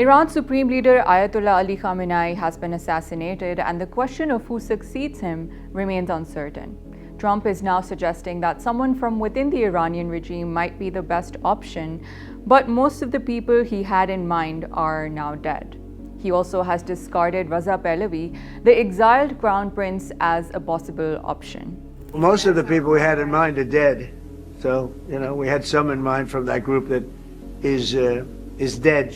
Iran's Supreme Leader Ayatollah Ali Khamenei has been assassinated, and the question of who succeeds him remains uncertain. Trump is now suggesting that someone from within the Iranian regime might be the best option, but most of the people he had in mind are now dead. He also has discarded Raza Pahlavi, the exiled crown prince, as a possible option. Most of the people we had in mind are dead. So, we had some in mind from that group that is dead.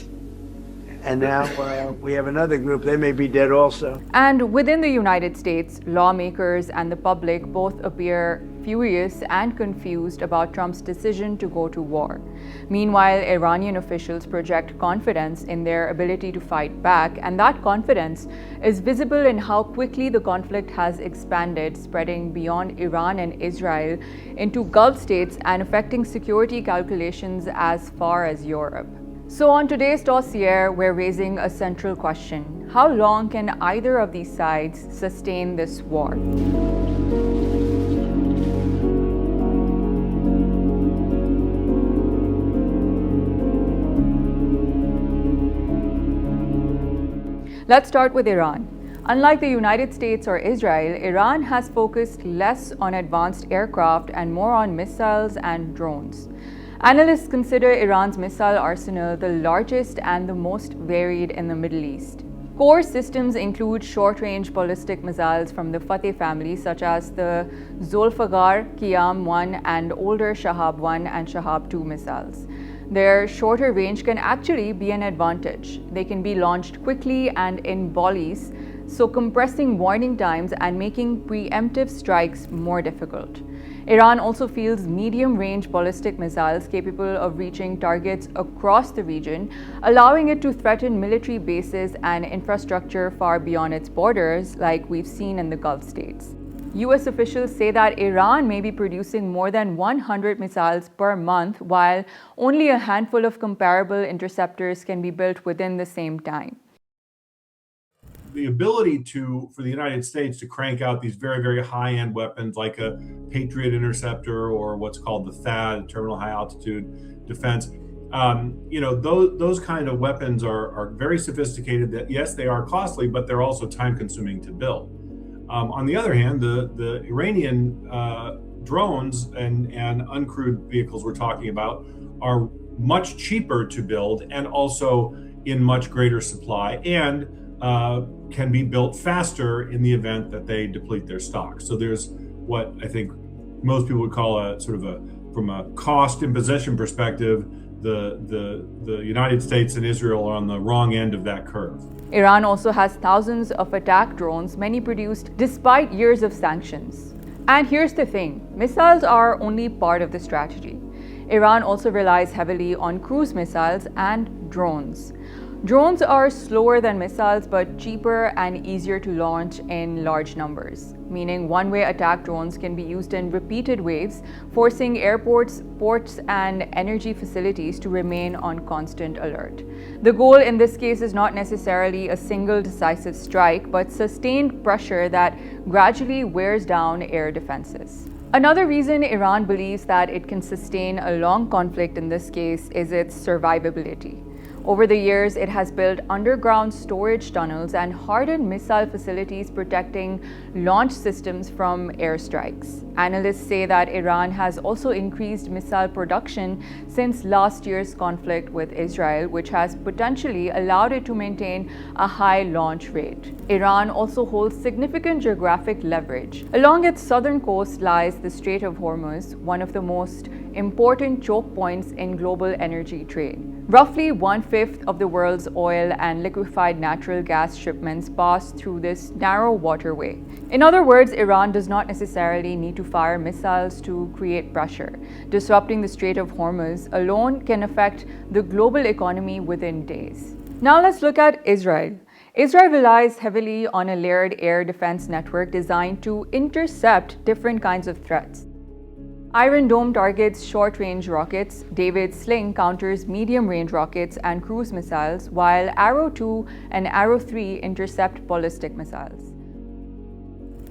And now we have another group, they may be dead also. And within the United States, lawmakers and the public both appear furious and confused about Trump's decision to go to war. Meanwhile, Iranian officials project confidence in their ability to fight back, and that confidence is visible in how quickly the conflict has expanded, spreading beyond Iran and Israel into Gulf states and affecting security calculations as far as Europe. So on today's Dossier, we're raising a central question. How long can either of these sides sustain this war? Let's start with Iran. Unlike the United States or Israel, Iran has focused less on advanced aircraft and more on missiles and drones. Analysts consider Iran's missile arsenal the largest and the most varied in the Middle East. Core systems include short-range ballistic missiles from the Fateh family, such as the Zolfaghar, Qiyam-1, and older Shahab-1 and Shahab-2 missiles. Their shorter range can actually be an advantage. They can be launched quickly and in volleys, so compressing warning times and making preemptive strikes more difficult. Iran also fields medium-range ballistic missiles capable of reaching targets across the region, allowing it to threaten military bases and infrastructure far beyond its borders, like we've seen in the Gulf states. US officials say that Iran may be producing more than 100 missiles per month, while only a handful of comparable interceptors can be built within the same time. The ability for the United States to crank out these very, very high-end weapons like a Patriot interceptor or what's called the THAAD, Terminal High Altitude Defense, those kind of weapons are very sophisticated. That yes, they are costly, but they're also time-consuming to build. On the other hand, the Iranian drones and uncrewed vehicles we're talking about are much cheaper to build and also in much greater supply and can be built faster in the event that they deplete their stock. So there's what I think most people would call from a cost imposition perspective, the United States and Israel are on the wrong end of that curve. Iran also has thousands of attack drones, many produced despite years of sanctions. And here's the thing, missiles are only part of the strategy. Iran also relies heavily on cruise missiles and drones. Drones are slower than missiles but cheaper and easier to launch in large numbers, meaning one-way attack drones can be used in repeated waves, forcing airports, ports, and energy facilities to remain on constant alert. The goal in this case is not necessarily a single decisive strike, but sustained pressure that gradually wears down air defenses. Another reason Iran believes that it can sustain a long conflict in this case is its survivability. Over the years, it has built underground storage tunnels and hardened missile facilities protecting launch systems from airstrikes. Analysts say that Iran has also increased missile production since last year's conflict with Israel, which has potentially allowed it to maintain a high launch rate. Iran also holds significant geographic leverage. Along its southern coast lies the Strait of Hormuz, one of the most important choke points in global energy trade. Roughly 1/5 of the world's oil and liquefied natural gas shipments pass through this narrow waterway. In other words, Iran does not necessarily need to fire missiles to create pressure. Disrupting the Strait of Hormuz alone can affect the global economy within days. Now let's look at Israel. Israel relies heavily on a layered air defense network designed to intercept different kinds of threats. Iron Dome targets short-range rockets, David's Sling counters medium-range rockets and cruise missiles, while Arrow 2 and Arrow 3 intercept ballistic missiles.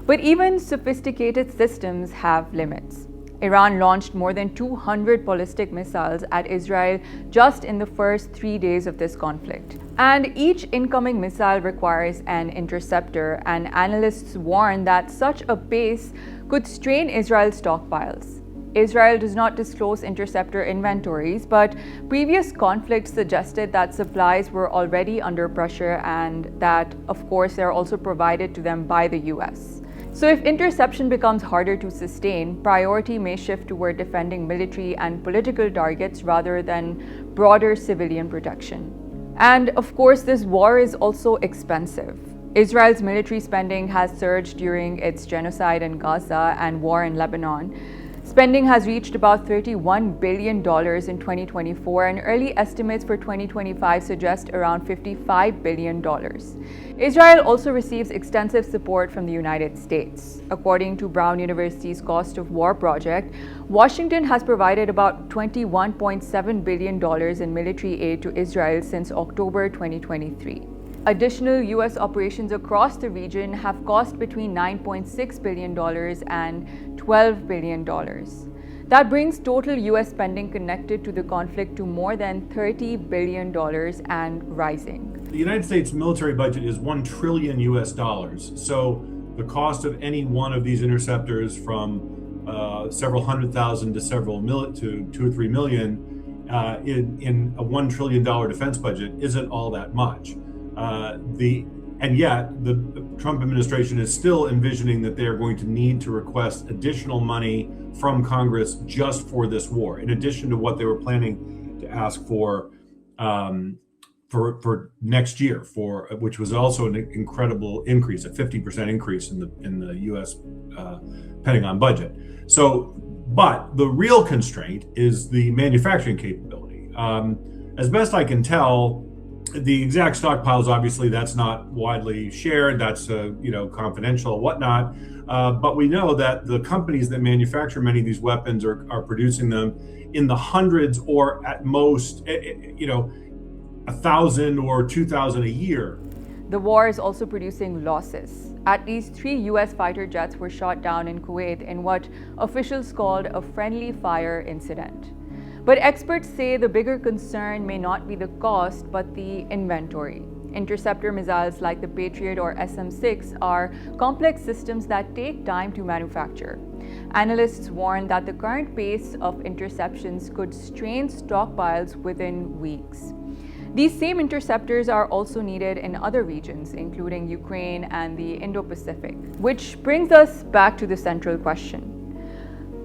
But even sophisticated systems have limits. Iran launched more than 200 ballistic missiles at Israel just in the first 3 days of this conflict. And each incoming missile requires an interceptor, and analysts warn that such a pace could strain Israel's stockpiles. Israel does not disclose interceptor inventories, but previous conflicts suggested that supplies were already under pressure and that, of course, they're also provided to them by the US. So if interception becomes harder to sustain, priority may shift toward defending military and political targets rather than broader civilian protection. And of course, this war is also expensive. Israel's military spending has surged during its genocide in Gaza and war in Lebanon. Spending has reached about $31 billion in 2024, and early estimates for 2025 suggest around $55 billion. Israel also receives extensive support from the United States. According to Brown University's Cost of War project, Washington has provided about $21.7 billion in military aid to Israel since October 2023. Additional U.S. operations across the region have cost between $9.6 billion and $12 billion. That brings total U.S. spending connected to the conflict to more than $30 billion and rising. The United States military budget is $1 trillion US dollars. So the cost of any one of these interceptors, from several hundred thousand to to 2 or 3 million in a $1 trillion defense budget isn't all that much. And yet the Trump administration is still envisioning that they are going to need to request additional money from Congress just for this war, in addition to what they were planning to ask for next year, which was also an incredible increase, a 50% increase in the U.S. Pentagon budget. So, but the real constraint is the manufacturing capability. As best I can tell, the exact stockpiles, obviously, that's not widely shared. That's confidential, whatnot. But we know that the companies that manufacture many of these weapons are producing them in the hundreds, or at most, 1,000 or 2,000 a year. The war is also producing losses. At least 3 U.S. fighter jets were shot down in Kuwait in what officials called a friendly fire incident. But experts say the bigger concern may not be the cost, but the inventory. Interceptor missiles like the Patriot or SM-6 are complex systems that take time to manufacture. Analysts warn that the current pace of interceptions could strain stockpiles within weeks. These same interceptors are also needed in other regions, including Ukraine and the Indo-Pacific, which brings us back to the central question.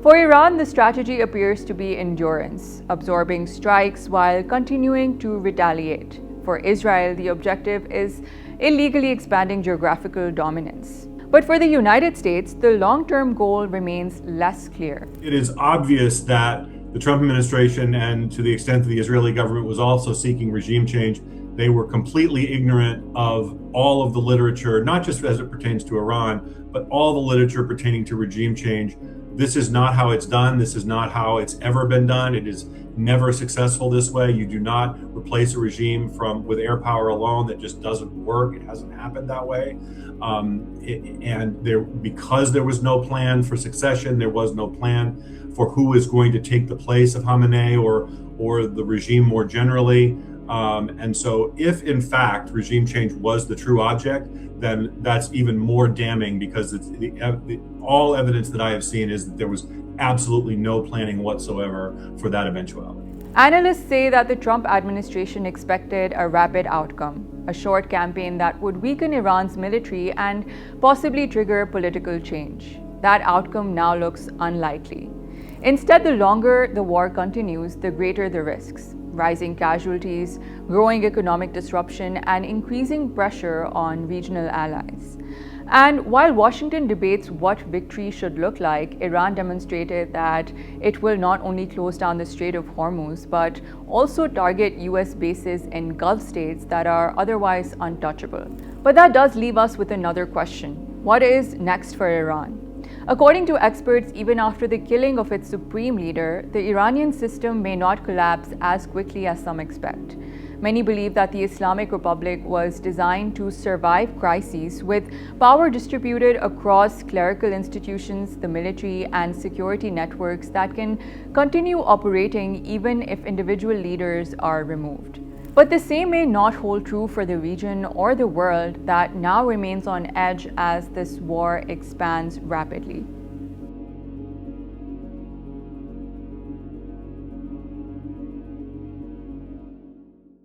For Iran, the strategy appears to be endurance, absorbing strikes while continuing to retaliate. For Israel, the objective is illegally expanding geographical dominance. But for the United States, the long-term goal remains less clear. It is obvious that the Trump administration, and to the extent that the Israeli government was also seeking regime change, they were completely ignorant of all of the literature, not just as it pertains to Iran, but all the literature pertaining to regime change. This is not how it's done. This is not how it's ever been done. It is never successful this way. You do not replace a regime with air power alone. That just doesn't work. It hasn't happened that way. Because there was no plan for succession, there was no plan for who is going to take the place of Khamenei or the regime more generally. And so if in fact regime change was the true object, then that's even more damning, because all evidence that I have seen is that there was absolutely no planning whatsoever for that eventuality. Analysts say that the Trump administration expected a rapid outcome, a short campaign that would weaken Iran's military and possibly trigger political change. That outcome now looks unlikely. Instead, the longer the war continues, the greater the risks. Rising casualties, growing economic disruption, and increasing pressure on regional allies. And while Washington debates what victory should look like, Iran demonstrated that it will not only close down the Strait of Hormuz, but also target US bases in Gulf states that are otherwise untouchable. But that does leave us with another question. What is next for Iran? According to experts, even after the killing of its supreme leader, the Iranian system may not collapse as quickly as some expect. Many believe that the Islamic Republic was designed to survive crises with power distributed across clerical institutions, the military, and security networks that can continue operating even if individual leaders are removed. But the same may not hold true for the region or the world that now remains on edge as this war expands rapidly.